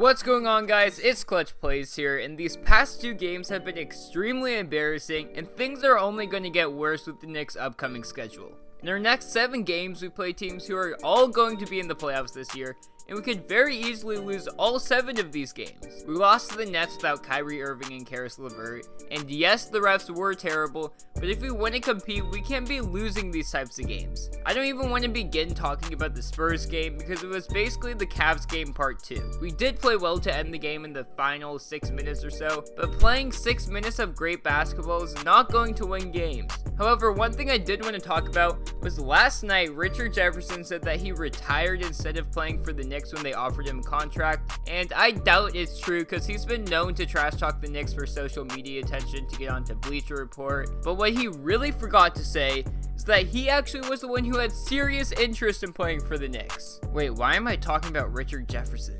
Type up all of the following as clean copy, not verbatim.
What's going on, guys? It's Clutch Plays here, and these past two games have been extremely embarrassing, and things are only going to get worse with the Knicks' upcoming schedule. In our next 7 games, we play teams who are all going to be in the playoffs this year, and we could very easily lose all 7 of these games. We lost to the Nets without Kyrie Irving and Karis LeVert, and yes, the refs were terrible, but if we want to compete, we can't be losing these types of games. I don't even want to begin talking about the Spurs game because it was basically the Cavs game part 2. We did play well to end the game in the final 6 minutes or so, but playing 6 minutes of great basketball is not going to win games. However, one thing I did want to talk about was last night, Richard Jefferson said that he retired instead of playing for the Knicks when they offered him a contract, and I doubt it's true because he's been known to trash talk the Knicks for social media attention to get onto Bleacher Report, but what he really forgot to say is that he actually was the one who had serious interest in playing for the Knicks. Wait, why am I talking about Richard Jefferson?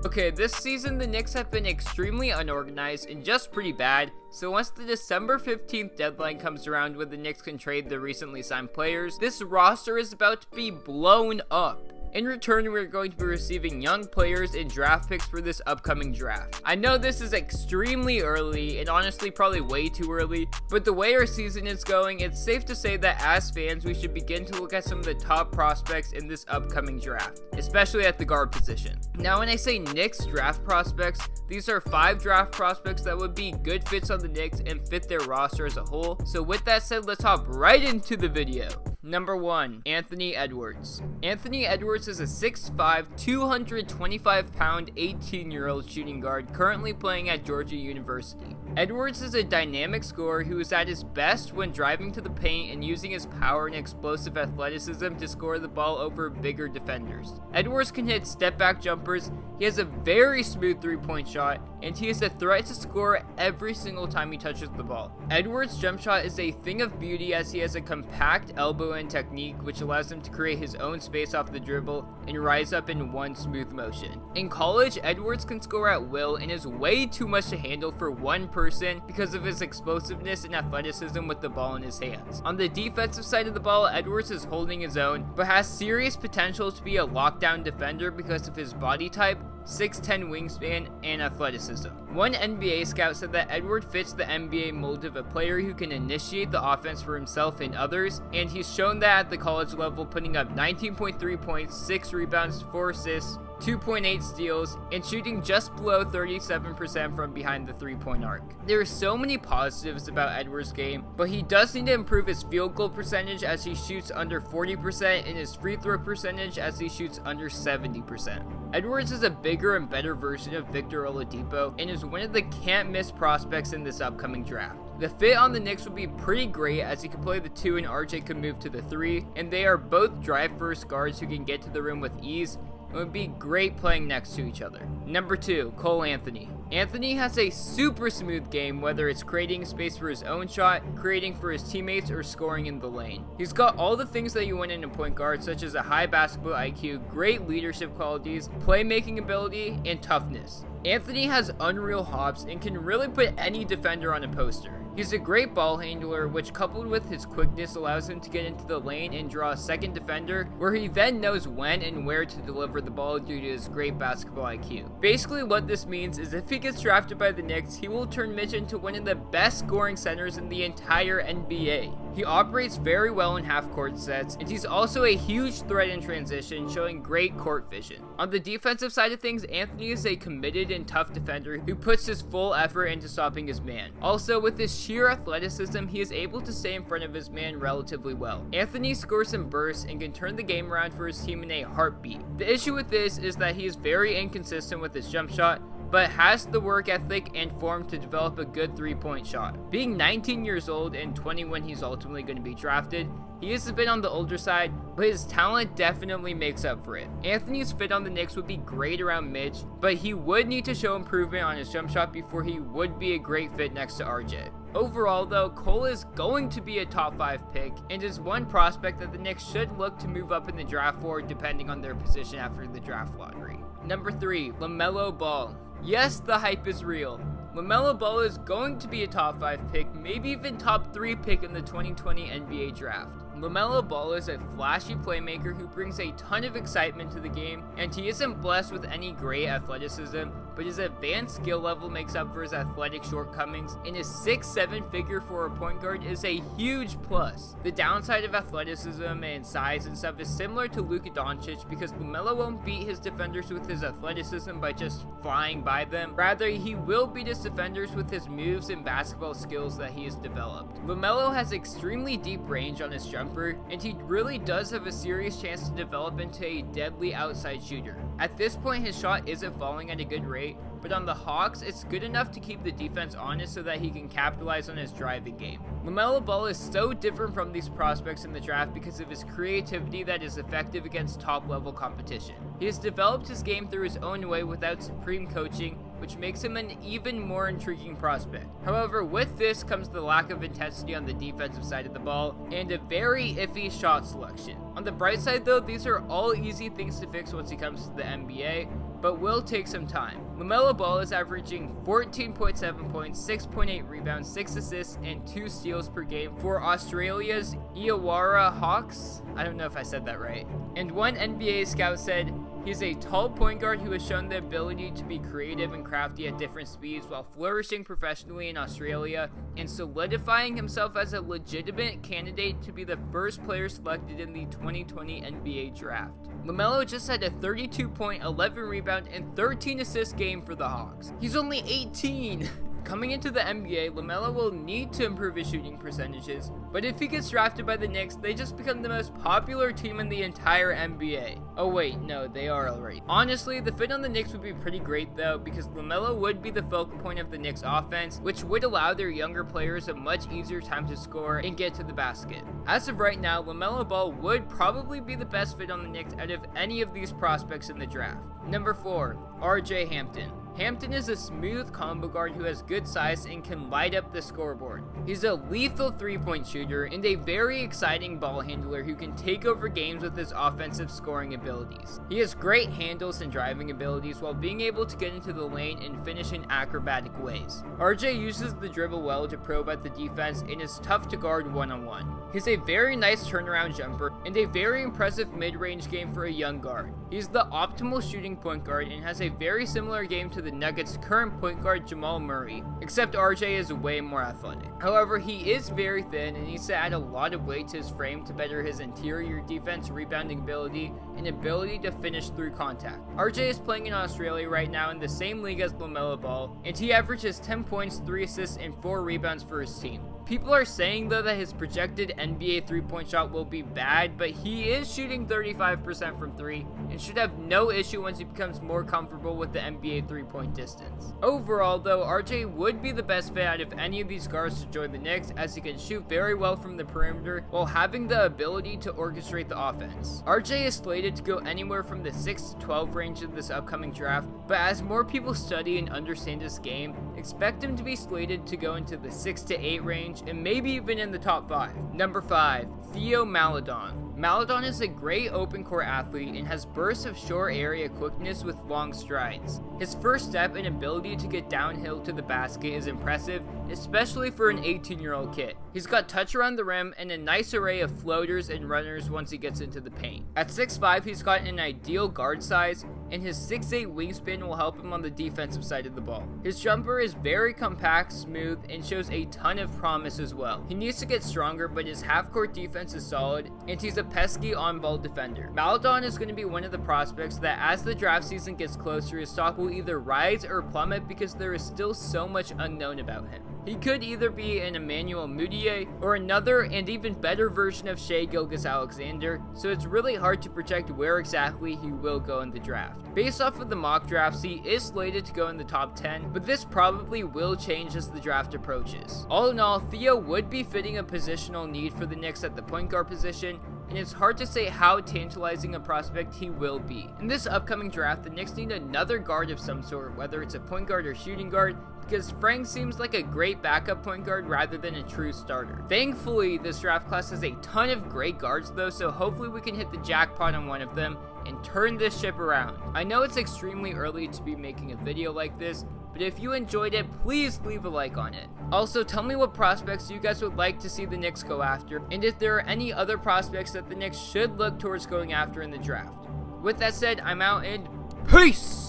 Okay, this season the Knicks have been extremely unorganized and just pretty bad, so once the December 15th deadline comes around when the Knicks can trade the recently signed players, this roster is about to be blown up. In return, we're going to be receiving young players and draft picks for this upcoming draft. I know this is extremely early and honestly probably way too early, but the way our season is going, it's safe to say that as fans, we should begin to look at some of the top prospects in this upcoming draft, especially at the guard position. Now, when I say Knicks draft prospects, these are 5 draft prospects that would be good fits on the Knicks and fit their roster as a whole. So with that said, let's hop right into the video. Number 1, Anthony Edwards. Anthony Edwards is a 6'5", 225-pound, 18-year-old shooting guard currently playing at Georgia University. Edwards is a dynamic scorer who is at his best when driving to the paint and using his power and explosive athleticism to score the ball over bigger defenders. Edwards can hit step-back jumpers, he has a very smooth three-point shot, and he is a threat to score every single time he touches the ball. Edwards' jump shot is a thing of beauty as he has a compact elbow and technique which allows him to create his own space off the dribble and rise up in one smooth motion. In college, Edwards can score at will and is way too much to handle for one person because of his explosiveness and athleticism with the ball in his hands. On the defensive side of the ball, Edwards is holding his own, but has serious potential to be a lockdown defender because of his body type, 6'10" wingspan, and athleticism. One NBA scout said that Edward fits the NBA mold of a player who can initiate the offense for himself and others, and he's shown that at the college level, putting up 19.3 points, 6 rebounds, 4 assists, 2.8 steals, and shooting just below 37% from behind the 3-point arc. There are so many positives about Edwards' game, but he does need to improve his field goal percentage as he shoots under 40% and his free throw percentage as he shoots under 70%. Edwards is a bigger and better version of Victor Oladipo and is one of the can't-miss prospects in this upcoming draft. The fit on the Knicks would be pretty great as he could play the 2 and RJ could move to the 3, and they are both drive-first guards who can get to the rim with ease. It would be great playing next to each other. Number 2, Cole Anthony. Anthony has a super smooth game, whether it's creating space for his own shot, creating for his teammates, or scoring in the lane. He's got all the things that you want in a point guard, such as a high basketball IQ, great leadership qualities, playmaking ability, and toughness. Anthony has unreal hops and can really put any defender on a poster. He's a great ball handler, which coupled with his quickness allows him to get into the lane and draw a second defender, where he then knows when and where to deliver the ball due to his great basketball IQ. Basically what this means is if he gets drafted by the Knicks, he will turn Mitch into one of the best scoring centers in the entire NBA. He operates very well in half-court sets, and he's also a huge threat in transition, showing great court vision. On the defensive side of things, Anthony is a committed and tough defender who puts his full effort into stopping his man. Also, with his sheer athleticism, he is able to stay in front of his man relatively well. Anthony scores in bursts and can turn the game around for his team in a heartbeat. The issue with this is that he is very inconsistent with his jump shot, but has the work ethic and form to develop a good 3-point shot. Being 19 years old and 20 when he's ultimately going to be drafted, he is a bit on the older side, but his talent definitely makes up for it. Anthony's fit on the Knicks would be great around Mitch, but he would need to show improvement on his jump shot before he would be a great fit next to RJ. Overall though, Cole is going to be a top 5 pick and is one prospect that the Knicks should look to move up in the draft for depending on their position after the draft lottery. Number 3, LaMelo Ball. Yes, the hype is real. LaMelo Ball is going to be a top 5 pick, maybe even top 3 pick in the 2020 NBA draft. LaMelo Ball is a flashy playmaker who brings a ton of excitement to the game, and he isn't blessed with any great athleticism, but his advanced skill level makes up for his athletic shortcomings, and his 6'7" figure for a point guard is a huge plus. The downside of athleticism and size and stuff is similar to Luka Doncic because LaMelo won't beat his defenders with his athleticism by just flying by them. Rather, he will beat his defenders with his moves and basketball skills that he has developed. LaMelo has extremely deep range on his jumper, and he really does have a serious chance to develop into a deadly outside shooter. At this point, his shot isn't falling at a good rate, but on the Hawks, it's good enough to keep the defense honest so that he can capitalize on his driving game. LaMelo Ball is so different from these prospects in the draft because of his creativity that is effective against top-level competition. He has developed his game through his own way without supreme coaching, which makes him an even more intriguing prospect. However, with this comes the lack of intensity on the defensive side of the ball and a very iffy shot selection. On the bright side though, these are all easy things to fix once he comes to the NBA, but will take some time. LaMelo Ball is averaging 14.7 points, 6.8 rebounds, 6 assists, and 2 steals per game for Australia's Illawarra Hawks. I don't know if I said that right. And one NBA scout said, he's a tall point guard who has shown the ability to be creative and crafty at different speeds while flourishing professionally in Australia and solidifying himself as a legitimate candidate to be the first player selected in the 2020 NBA draft. LaMelo just had a 32-point, 11 rebound, and 13 assist game for the Hawks. He's only 18! Coming into the NBA, LaMelo will need to improve his shooting percentages, but if he gets drafted by the Knicks, they just become the most popular team in the entire NBA. Oh wait, no, they are already. Honestly, the fit on the Knicks would be pretty great though, because LaMelo would be the focal point of the Knicks offense, which would allow their younger players a much easier time to score and get to the basket. As of right now, LaMelo Ball would probably be the best fit on the Knicks out of any of these prospects in the draft. Number 4, RJ Hampton. Hampton is a smooth combo guard who has good size and can light up the scoreboard. He's a lethal three-point shooter and a very exciting ball handler who can take over games with his offensive scoring abilities. He has great handles and driving abilities while being able to get into the lane and finish in acrobatic ways. RJ uses the dribble well to probe at the defense and is tough to guard one-on-one. He's a very nice turnaround jumper and a very impressive mid-range game for a young guard. He's the optimal shooting point guard and has a very similar game to the Nuggets' current point guard Jamal Murray, except RJ is way more athletic. However, he is very thin and needs to add a lot of weight to his frame to better his interior defense, rebounding ability, and ability to finish through contact. RJ is playing in Australia right now in the same league as LaMelo Ball, and he averages 10 points, 3 assists, and 4 rebounds for his team. People are saying though that his projected NBA three-point shot will be bad, but he is shooting 35% from 3 and should have no issue once he becomes more comfortable with the NBA three-point distance. Overall though, RJ would be the best fit out of any of these guards to join the Knicks, as he can shoot very well from the perimeter while having the ability to orchestrate the offense. RJ is slated to go anywhere from the 6 to 12 range in this upcoming draft, but as more people study and understand this game, expect him to be slated to go into the 6 to 8 range and maybe even in the top 5. Number 5, Theo Maldon. Maldon is a great open court athlete and has bursts of short area quickness with long strides. His first step and ability to get downhill to the basket is impressive, especially for an 18-year-old kid. He's got touch around the rim and a nice array of floaters and runners once he gets into the paint. At 6'5", he's got an ideal guard size, and his 6'8" wingspan will help him on the defensive side of the ball. His jumper is very compact, smooth, and shows a ton of promise as well. He needs to get stronger, but his half-court defense is solid, and he's a pesky on-ball defender. Maldon is going to be one of the prospects that as the draft season gets closer, his stock will either rise or plummet because there is still so much unknown about him. He could either be an Emmanuel Mudiay or another and even better version of Shai Gilgeous-Alexander, so it's really hard to project where exactly he will go in the draft. Based off of the mock drafts, he is slated to go in the top 10, but this probably will change as the draft approaches. All in all, Theo would be fitting a positional need for the Knicks at the point guard position, and it's hard to say how tantalizing a prospect he will be. In this upcoming draft, the Knicks need another guard of some sort, whether it's a point guard or shooting guard, because Frank seems like a great backup point guard rather than a true starter. Thankfully, this draft class has a ton of great guards though, so hopefully we can hit the jackpot on one of them and turn this ship around. I know it's extremely early to be making a video like this, but if you enjoyed it, please leave a like on it. Also, tell me what prospects you guys would like to see the Knicks go after, and if there are any other prospects that the Knicks should look towards going after in the draft. With that said, I'm out and peace!